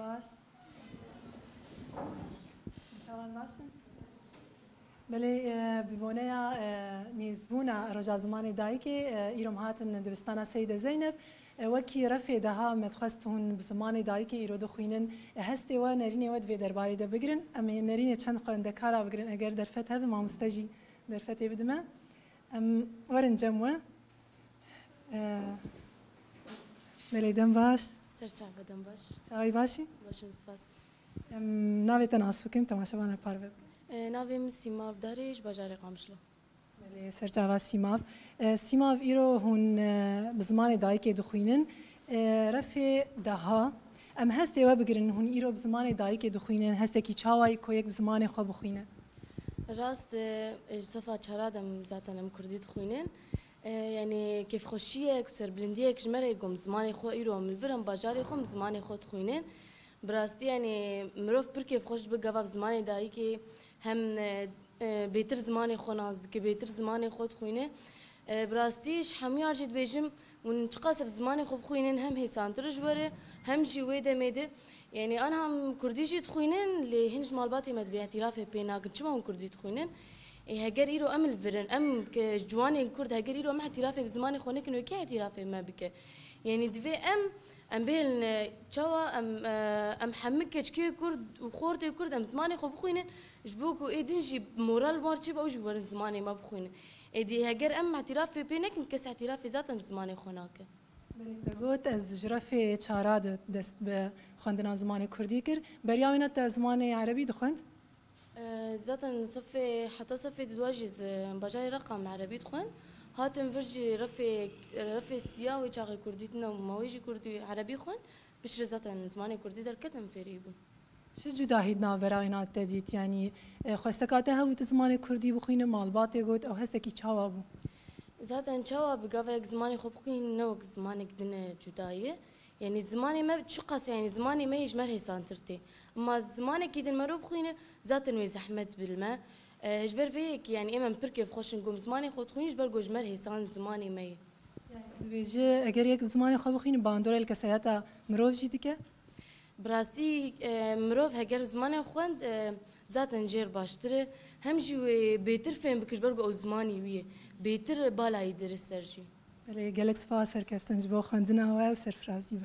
باش چاوان باشن بله بیبونیا نیزبونا رجا زمان دایکی ایرم هاتن دبستانا سید زینب وکی رفی دها متخستون بزمان دایکی ایرو دخوینن هستی و نرینی ود وی درباری ده بگرن اما نرینی چند خوانده کارا بگرن اگر درفت هذا ما مستجی درفت یبدمه ورن جموه بله دم باش سرچاو دم باش چاوی باشی باشم سپاس ناوی تناسب کن تماشاوانه پارو ناویم سیماو داریش بجار قامشلو بله سرچاوا سیماف سیماف ایرو هون بزمان دایکی دخوینن رفی دها ام هستی و بگرن هون ایرو بزمان دایکی دخوینن هستی کی چاوای کو یک بزمان خو بخوینه راست صفا چرادم ذاتن ام کردی دخوینن يعني كيف خوشيه كسر بلنديه كجمره يقوم زماني خو ايرو ملفرم باجاري خو زماني خو تخوينين براستي يعني مروف بركيف خوش بقى زماني دايكي هم بيتر زماني خو نازدك بيتر زماني خو تخوينه براستيش حميار جيت بيجم ونتقاسب زماني خو بخوينين هم هي سانتر جوره هم جي ويدا ميده يعني انا هم كردي جيت خوينين اللي هنج مالباتي مد باعترافي بينا كنت ما كردي تخوينين هجر إيرو أم الفرن أم كجواني كرد هجر إيرو ما اعترافي بزماني خونك إنه كي اعترافي ما بك يعني دفي أم بين شوا أم حمك كي كرد وخورتي كرد أم زماني خو بخوينن جبوك وإيدنجي مورال مارشي بأوج بور زماني ما بخوينن إدي هجر أم اعترافي بينك إنكس اعترافي ذات بزماني خوناك دقوت از جرافي چاراد دست به خواندن زمانی کردی کر بریاوینه تا زمانی عربی دخوند ذاتا صفي حتى صفي دواجز بجاي رقم عربي دخن هاتن فرجي رفي سياوي شاغي كرديتنا وماويجي كردي عربي خن بشر ذاتا زماني كردي در كتم فريبو شو جداهيد ناوراينات تديت يعني خستكاته هو زماني كردي بخين مالبات يقول او هستكي چاوابو ذاتا چاوا بقاوك زماني خو بخين نوك زماني كدنا جدايه يعني زماني ما بتشقص يعني زماني ما يجمر هي سانترتي اما زماني كيد المروب خوينه ذات انه زحمه بالماء جبر فيك يعني اما بركف خوش نقوم زماني خو تخوين جبر جو جمر هي سان زماني ما يعني بيجي اگر يك زماني خو بخين باندور الكسياتا مروف جيتك براستي مروف هجر زماني خوند ذات نجير باشتره هم جي بيتر فهم بكش برجو زماني ويه بيتر بالا يدرس سرجي بله جالكس فاسر كفتن جبو خندنا هوا وسرفرازي